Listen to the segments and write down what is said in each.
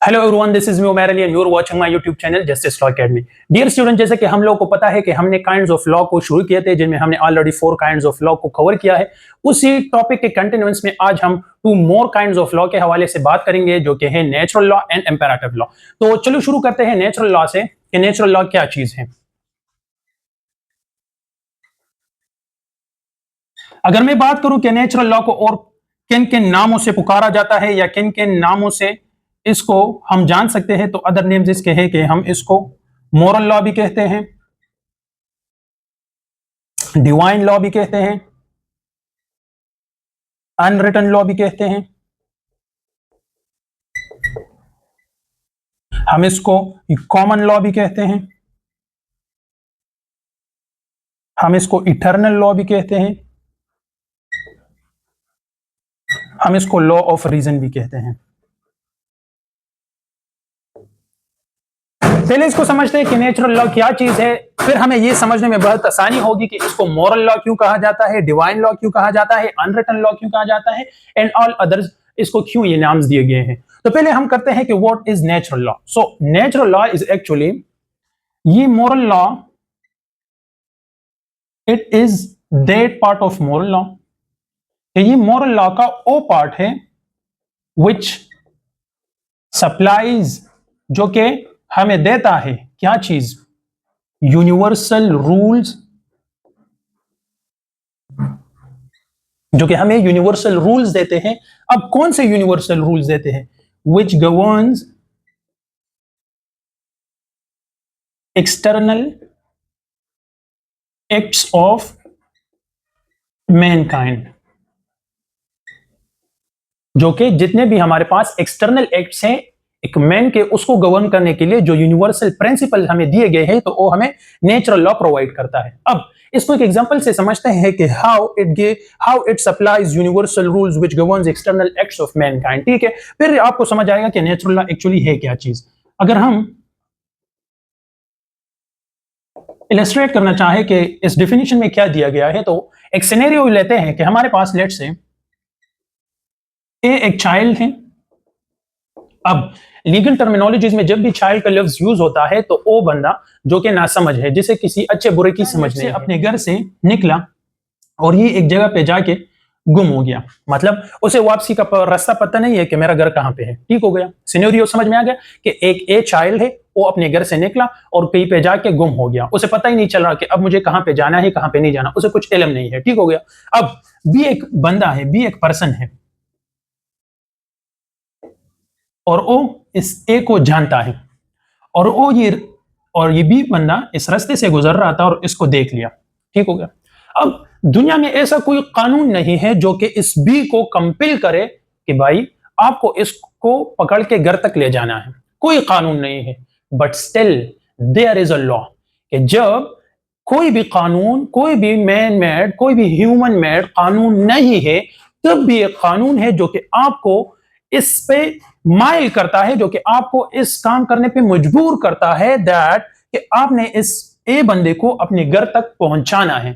Hello everyone, this is me Umar Ali and you are watching my YouTube channel Justice Law Academy. Dear student, जैसे कि हम लोगों को पता है कि हमने काइंड्स ऑफ लॉ को शुरू किए थे, जिनमें हमने ऑलरेडी 4 काइंड्स ऑफ लॉ को कवर किया है। उसी टॉपिक के कंटिन्यूअंस में आज हम 2 मोर काइंड्स ऑफ लॉ के हवाले से बात करेंगे, जो कि है natural law and imperative law. तो चलो शुरू करते हैं नेचुरल लॉ से कि नेचुरल लॉ क्या चीज है। अगर मैं बात करूं कि नेचुरल लॉ को और किन किन नामों से पुकारा जाता है या किन किन नामों से इसको हम जान सकते हैं, तो अदर नेम्स इसके हैं कि हम इसको मोरल लॉ भी कहते हैं, डिवाइन लॉ भी कहते हैं, अनरिटन लॉ भी कहते हैं, हम इसको कॉमन लॉ भी कहते हैं, हम इसको इटर्नल लॉ भी कहते हैं, हम इसको लॉ ऑफ रीजन भी कहते हैं। पहले इसको समझते हैं कि नेचुरल लॉ क्या चीज है, फिर हमें यह समझने में बहुत आसानी होगी कि इसको मोरल लॉ क्यों कहा जाता है, डिवाइन लॉ क्यों कहा जाता है, अनरिटन लॉ क्यों कहा जाता है एंड ऑल अदर्स, इसको क्यों ये नाम दिए गए हैं। तो पहले हम करते हैं कि what is natural law. So natural law is actually, ये moral law, it is that part of moral law, ये मोरल लॉ का वो पार्ट है विच सप्लाइज, जो कि हमें देता है क्या चीज, यूनिवर्सल रूल्स, जो कि हमें यूनिवर्सल रूल्स देते हैं। अब कौन से यूनिवर्सल रूल्स देते हैं? Which governs external acts of mankind, जो कि जितने भी हमारे पास एक्सटर्नल एक्ट्स हैं एक मैन के, उसको गवर्न करने के लिए जो यूनिवर्सल प्रिंसिपल हमें दिए गए हैं, तो वो हमें नेचुरल लॉ प्रोवाइड करता है। अब इसको एक एग्जांपल से समझते हैं कि how it supplies universal rules which governs external acts of Mankind. ठीक है, फिर आपको समझ आएगा कि नेचुरल लॉ एक्चुअली है क्या चीज। अगर हम इलस्ट्रेट करना चाहे कि इस डेफिनेशन में क्या दिया गया है, तो एक सिनेरियो लेते हैं कि हमारे पास लेट्स से एक चाइल्ड है। अब लीगल टर्मिनोलॉजीज में जब भी चाइल्ड का लफ्ज यूज होता है, तो वो बंदा जो कि नासमझ है, जिसे किसी अच्छे बुरे की समझ नहीं, अपने घर से निकला और ये एक जगह पे जाके गुम हो गया, मतलब उसे वापसी का रास्ता पता नहीं है कि मेरा घर कहां पे है। ठीक हो गया, सिनेरियो समझ में आ गया कि एक चाइल्ड है, वो अपने घर से निकला और कहीं पे जाके गुम हो गया, उसे पता ही नहीं चल रहा कि अब मुझे कहां पे जाना है, कहां पे नहीं जाना, उसे कुछ इल्म नहीं है। ठीक हो गया। अब भी एक बंदा है, भी एक पर्सन है, और वो इस ए को जानता है, और ये बी बंदा इस रास्ते से गुजर रहा था और इसको देख लिया। ठीक हो गया। अब दुनिया में ऐसा कोई कानून नहीं है जो कि इस बी को कंपेल करे कि भाई आपको इसको पकड़ के घर तक ले जाना है, कोई कानून नहीं है। But still there is a law, कि जब कोई भी कानून, कोई भी मैन मेड, कोई भी ह्यूमन मेड कानून नहीं है, तब भी एक कानून है जो कि आपको इस पे माइल करता है, जो कि आपको इस काम करने पे मजबूर करता है, दैट कि आपने इस ए बंदे को अपने घर तक पहुंचाना है।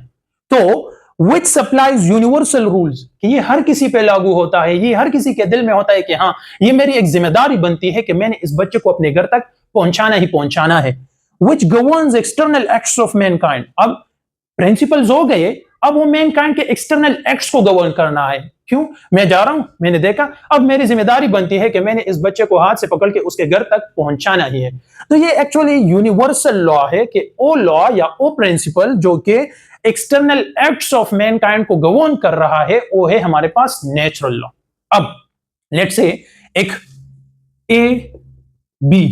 तो विच सप्लाइज यूनिवर्सल रूल्स, कि ये हर किसी पे लागू होता है, ये हर किसी के दिल में होता है कि हाँ, ये मेरी एक जिम्मेदारी बनती है कि मैंने इस बच्चे को अपने घर तक पहुंचाना ही पहुंचाना है। Which governs external acts of mankind, अब प्रिंसिपल्स हो गए, अब वो मैनकाइंड के एक्सटर्नल एक्ट्स को गवर्न करना है। क्यों? मैं जा रहा हूं, मैंने देखा, अब मेरी जिम्मेदारी बनती है कि मैंने इस बच्चे को हाथ से पकड़ के उसके घर तक पहुंचाना ही है। तो ये एक्चुअली यूनिवर्सल लॉ है कि वो लॉ या वो प्रिंसिपल जो कि एक्सटर्नल एक्ट्स ऑफ मैनकाइंड को गवर्न कर रहा है, वो है हमारे पास नेचुरल लॉ। अब लेट्स से एक ए बी,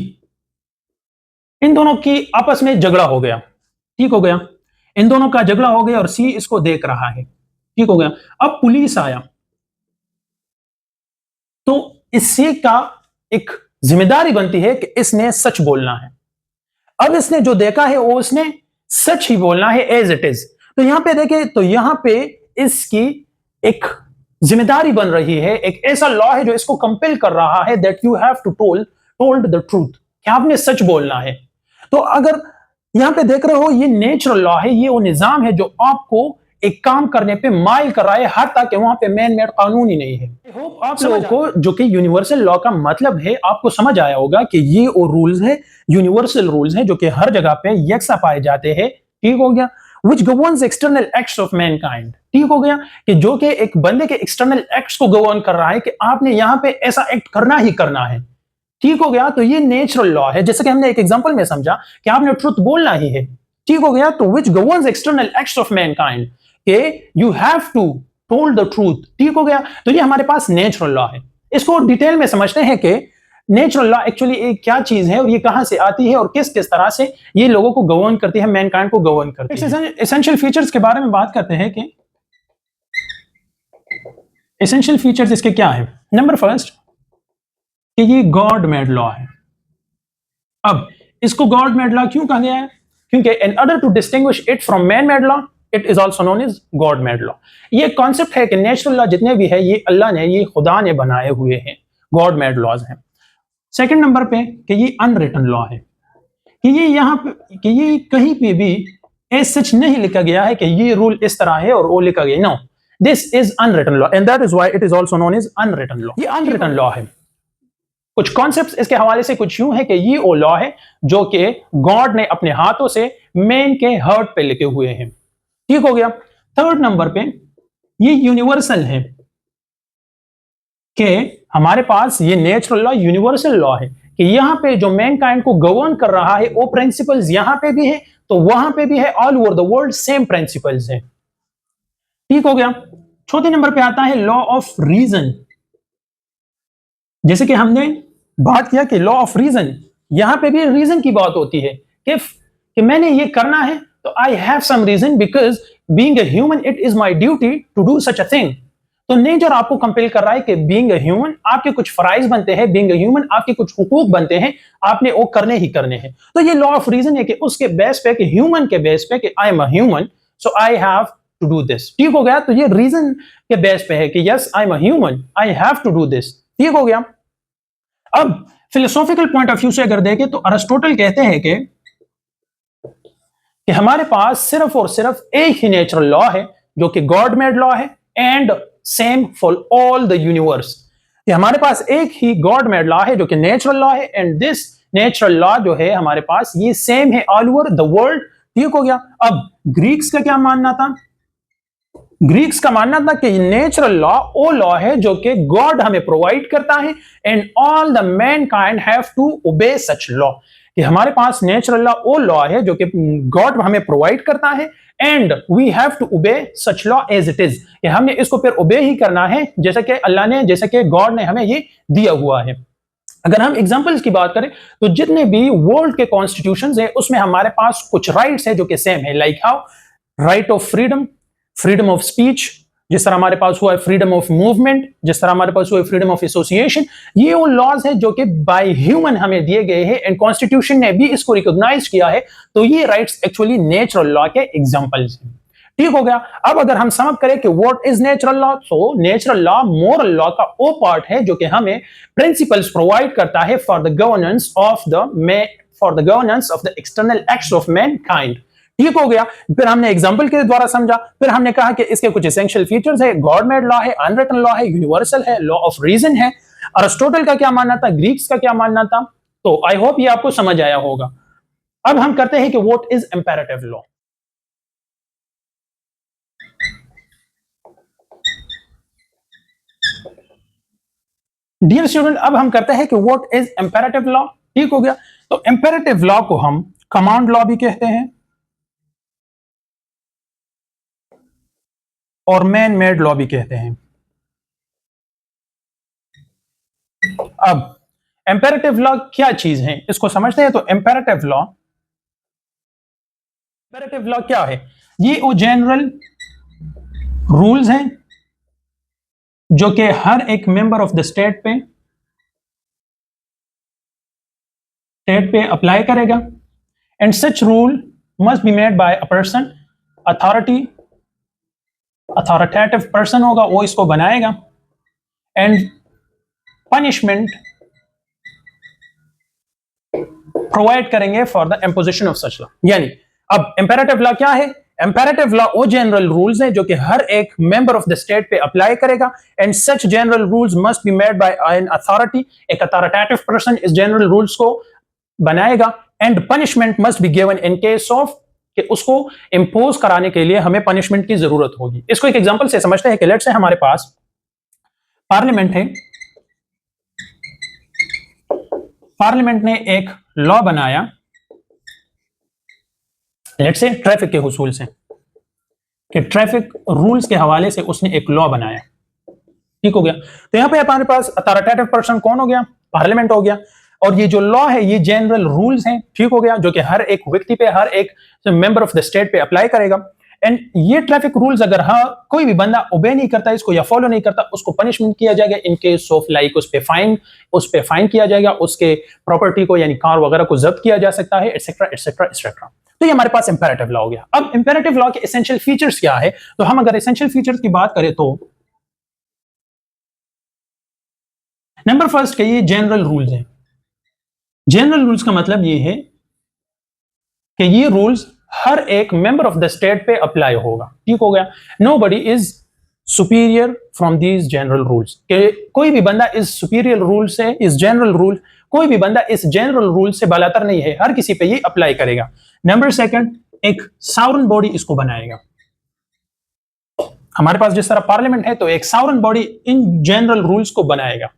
इन दोनों की आपस में झगड़ा हो गया। ठीक हो गया, इन दोनों का झगड़ा हो गया और सी इसको देख रहा है। ठीक हो गया। अब पुलिस आया, तो इसी का एक जिम्मेदारी बनती है कि इसने सच बोलना है। अब इसने जो देखा है वो इसने सच ही बोलना है एज इट इज। तो यहां पे देखें, तो यहां पे इसकी एक जिम्मेदारी बन रही है, एक ऐसा लॉ है जो इसको कंपेल कर रहा है that you have to told the truth, कि आपने सच बोलना है। तो अगर यहां पे देख रहे हो, ये नेचुरल लॉ है, ये वो निजाम है जो आपको एक काम करने पे माइल कर रहा है, हद तक कि वहां पे मैन मेड कानून ही नहीं है। आई होप आप लोगों को जो कि यूनिवर्सल लॉ का मतलब है आपको समझ आया होगा कि ये वो रूल्स है, यूनिवर्सल रूल्स हैं जो कि हर जगह पे यकसा पाए जाते हैं। ठीक हो गया। which governs external acts of mankind। ठीक हो गया कि जो कि एक बंदे के एक्सटर्नल एक्ट्स को गवर्न कर रहा है कि आपने यहां पे ऐसा एक्ट करना ही करना है। ठीक हो गया। तो ये नेचुरल लॉ है, जैसे कि हमने एक एग्जांपल में समझा कि आपने ट्रुथ बोलना ही है। ठीक हो गया। तो which governs external acts of mankind के you have to told the truth. ठीक हो गया। तो ये हमारे पास नेचुरल लॉ है। इसको डिटेल में समझते हैं कि नेचुरल लॉ एक्चुअली एक क्या चीज है और ये कहां से आती है और किस किस तरह से ये लोगों को गवर्न करती है, मैनकाइंड को गवर्न करती है। एसेंशियल फीचर्स के बारे में बात करते हैं कि एसेंशियल फीचर्स इसके क्या है। नंबर फर्स्ट कि ये गॉड मेड लॉ है। अब इसको गॉड मेड लॉ क्यों कहा गया है? क्योंकि in order to distinguish it from man made law it is also known as God made law. ये कॉन्सेप्ट है कि नेचुरल लॉ जितने भी है ये अल्लाह ने, ये खुदा ने बनाए हुए हैं, गॉड मेड लॉज हैं। सेकंड नंबर पे कि ये अनरिटन लॉ है, कि ये यहां पे कि ये कहीं पे भी एज सच नहीं लिखा गया है कि ये रूल इस तरह है और वो लिखा गया। No, this is unwritten law and that is why it is also known as unwritten law. ये अनरिटन लॉ है। कुछ कॉन्सेप्ट्स इसके हवाले से कुछ यूं है कि ये वो लॉ है जो कि गॉड ने अपने हाथों से मैन के हार्ट पे लिखे हुए हैं। ठीक हो गया। थर्ड नंबर पे ये यूनिवर्सल है कि हमारे पास ये नेचुरल लॉ यूनिवर्सल लॉ है कि यहां पे जो मैनकाइंड को गवर्न कर रहा है वो प्रिंसिपल्स यहां पे भी है तो वहां पे भी है, all over the world same principles है। ठीक हो गया। चौथे नंबर पे आता है लॉ ऑफ रीजन। जैसे कि हमने बात किया कि लॉ ऑफ रीजन, यहां पे भी रीजन की बात होती है कि मैंने ये करना है तो I have some reason because being a human it is my duty to do such a thing. तो नेचर आपको कंपेल कर रहा है कि बीइंग अ ह्यूमन आपके कुछ फराइज बनते हैं, बीइंग अ ह्यूमन आपके कुछ हुकूक बनते हैं, आपने वो करने ही करने हैं। तो ये लॉ ऑफ रीजन है कि उसके बेस पे, कि ह्यूमन के बेस पे, कि I am a human so I have to do this. ठीक हो गया। तो ये रीजन के बेस पे है कि yes I am a human, I have to do this. ठीक हो गया। अब फिलोसॉफिकल पॉइंट ऑफ व्यू से अगर देखें तो अरिस्टोटल कहते हैं कि हमारे पास सिर्फ और सिर्फ एक ही नेचुरल लॉ है जो कि गॉड मेड लॉ है and same for all the universe. कि हमारे पास एक ही गॉड मेड लॉ है जो कि नेचुरल लॉ है एंड दिस नेचुरल लॉ जो है हमारे पास ये सेम है ऑल ओवर द वर्ल्ड। ठीक हो गया। अब ग्रीक्स का क्या मानना था? ग्रीक्स का मानना था कि नेचुरल लॉ वो लॉ है जो कि गॉड हमें प्रोवाइड करता है and all the mankind have to obey such law. कि हमारे पास नेचुरल लॉ वो लॉ है जो कि गॉड हमें प्रोवाइड करता है and we have to obey such law as it is. कि हमने इसको फिर ओबे ही करना है जैसे कि अल्लाह ने, जैसे कि गॉड ने हमें ये दिया हुआ है। अगर हम एग्जांपल्स की बात करें तो जितने भी वर्ल्ड के कॉन्स्टिट्यूशंस हैं उसमें हमारे पास कुछ राइट्स हैं जो कि सेम है, like how right of freedom, freedom of speech, जिस तरह हमारे पास हुआ है फ्रीडम ऑफ मूवमेंट, जिस तरह हमारे पास हुआ है फ्रीडम ऑफ एसोसिएशन। ये वो लॉज हैं जो कि बाय ह्यूमन हमें दिए गए हैं एंड कॉन्स्टिट्यूशन ने भी इसको रिकॉग्नाइज किया है। तो ये राइट्स एक्चुअली नेचुरल लॉ के एग्जांपल्स हैं। ठीक हो गया। अब अगर हम समझ करें कि व्हाट इज नेचुरल लॉ, तो नेचुरल लॉ मोरल लॉ का वो पार्ट है जो कि हमें प्रिंसिपल्स प्रोवाइड करता है for the governance of the external acts of Mankind. ठीक हो गया। फिर हमने एग्जांपल के द्वारा समझा, फिर हमने कहा कि इसके कुछ एसेंशियल फीचर्स है, गॉड मेड लॉ है, अनरिटन लॉ है, यूनिवर्सल है, लॉ ऑफ रीजन है। अरिस्टोटल का क्या मानना था, ग्रीक्स का क्या मानना था। तो आई होप ये आपको समझ आया होगा। अब हम करते हैं कि what is imperative law. Dear student, अब हम करते हैं कि व्हाट इज इंपेरेटिव लॉ। ठीक हो गया। तो इंपेरेटिव लॉ को हम कमांड लॉ भी कहते हैं और मैन मेड लॉ भी कहते हैं। अब इंपेरेटिव लॉ क्या चीज है इसको समझते हैं। तो इंपेरेटिव लॉ क्या है? ये वो जनरल रूल्स हैं जो कि हर एक मेंबर ऑफ द स्टेट पे अप्लाई करेगा and such rule must be made by a person, authoritative person होगा वो इसको बनाएगा एंड पनिशमेंट प्रोवाइड करेंगे for the imposition of such law. यानी अब इंपेरेटिव लॉ क्या है? इंपेरेटिव लॉ वो जनरल रूल्स हैं जो कि हर एक मेंबर ऑफ द स्टेट पे अप्लाई करेगा, and such general rules must be made by an authority, एक अथॉरिटेटिव पर्सन इस जनरल रूल्स को बनाएगा, and punishment must be given in case of कि उसको इंपोज कराने के लिए हमें पनिशमेंट की जरूरत होगी। इसको एक एग्जांपल से समझते हैं कि लेट्स से हमारे पास पार्लियामेंट है, पार्लियामेंट ने एक लॉ बनाया, लेट्स से ट्रैफिक के हुसूल से, कि ट्रैफिक रूल्स के हवाले से उसने एक लॉ बनाया, ठीक हो गया। तो यहां पे हमारे पास अथॉरिटेटिव पर्सन कौन हो गया? पार्लियामेंट हो गया। और ये जो लॉ है ये जनरल रूल्स हैं, ठीक हो गया, जो कि हर एक व्यक्ति पे, हर एक मेंबर ऑफ द स्टेट पे अप्लाई करेगा। एंड ये ट्रैफिक रूल्स अगर कोई भी बंदा ओबे नहीं करता इसको या फॉलो नहीं करता, उसको पनिशमेंट किया जाएगा इन केस ऑफ लाइक उस पे फाइन किया जाएगा, उसके प्रॉपर्टी को यानी कार वगैरह को जब्त किया जा सकता है, एटसेट्रा एटसेट्रा एटसेट्रा। तो ये हमारे पास इंपेरेटिव लॉ हो गया। अब इंपेरेटिव लॉ के एसेंशियल फीचर्स क्या है? तो हम अगर एसेंशियल फीचर्स की बात करें तो नंबर फर्स्ट के ये जनरल रूल्स हैं। जनरल रूल्स का मतलब ये है कि ये रूल्स हर एक मेंबर ऑफ द स्टेट पे अप्लाई होगा, ठीक हो गया। Nobody is superior from these general rules, कि कोई भी बंदा इस सुपीरियर रूल से, इस जनरल रूल, कोई भी बंदा इस जनरल रूल से बालातर नहीं है, हर किसी पे ये अप्लाई करेगा। नंबर सेकंड, एक सॉवरेन बॉडी इसको बनाएगा। हमारे पास जिस तरह पार्लियामेंट है तो एक sovereign body in general rules को बनाएगा,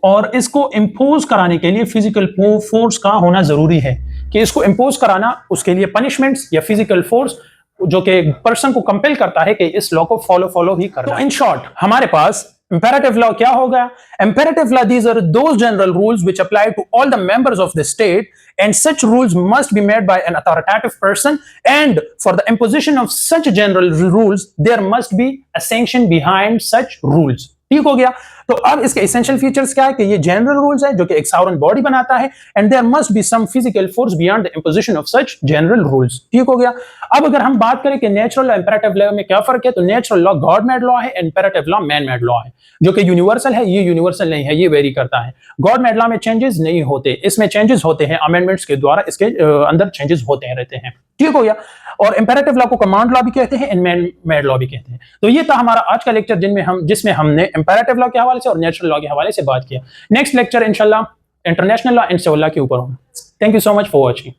और इसको इंपोज कराने के लिए फिजिकल फोर्स का होना जरूरी है, कि इसको इंपोज कराना, उसके लिए पनिशमेंट्स या फिजिकल फोर्स जो कि पर्सन को कंपेल करता है कि इस लॉ को फॉलो ही करना। तो इन शॉर्ट हमारे पास इंपेरेटिव लॉ क्या होगा? Imperative law, these are those general rules which apply to all the members of the state, and such rules must be made by an authoritative person, and for the imposition of such general rules there must be a sanction behind such rules, ठीक हो गया। तो अब इसके essential features क्या है? कि ये जनरल रूल्स है जो कि एक सॉवरेन बॉडी बनाता है, and there must be some physical force beyond the imposition of such general rules, ठीक हो गया। अब अगर हम बात करें कि नेचुरल और इंपेरेटिव लॉ में क्या फर्क है, तो natural law god made law है, imperative law man made law है, जो कि यूनिवर्सल है। ये यूनिवर्सल नहीं है, ये वेरी करता है। गॉड मेड लॉ में चेंजेस नहीं होते, इसमें चेंजेस होते हैं अमेंडमेंट्स के द्वारा, इसके अंदर चेंजेस होते हैं, रहते हैं, ठीक हो गया। और इंपेरेटिव लॉ को कमांड लॉ भी कहते हैं, एंड मैन मेड लॉ भी कहते हैं। तो ये था हमारा आज का लेक्चर जिसमें हमने इंपेरेटिव लॉ के हवाले से और नेचुरल लॉ के हवाले से बात किया। नेक्स्ट लेक्चर इंशाल्लाह international law and civil law के ऊपर होगा। Thank you so much for watching.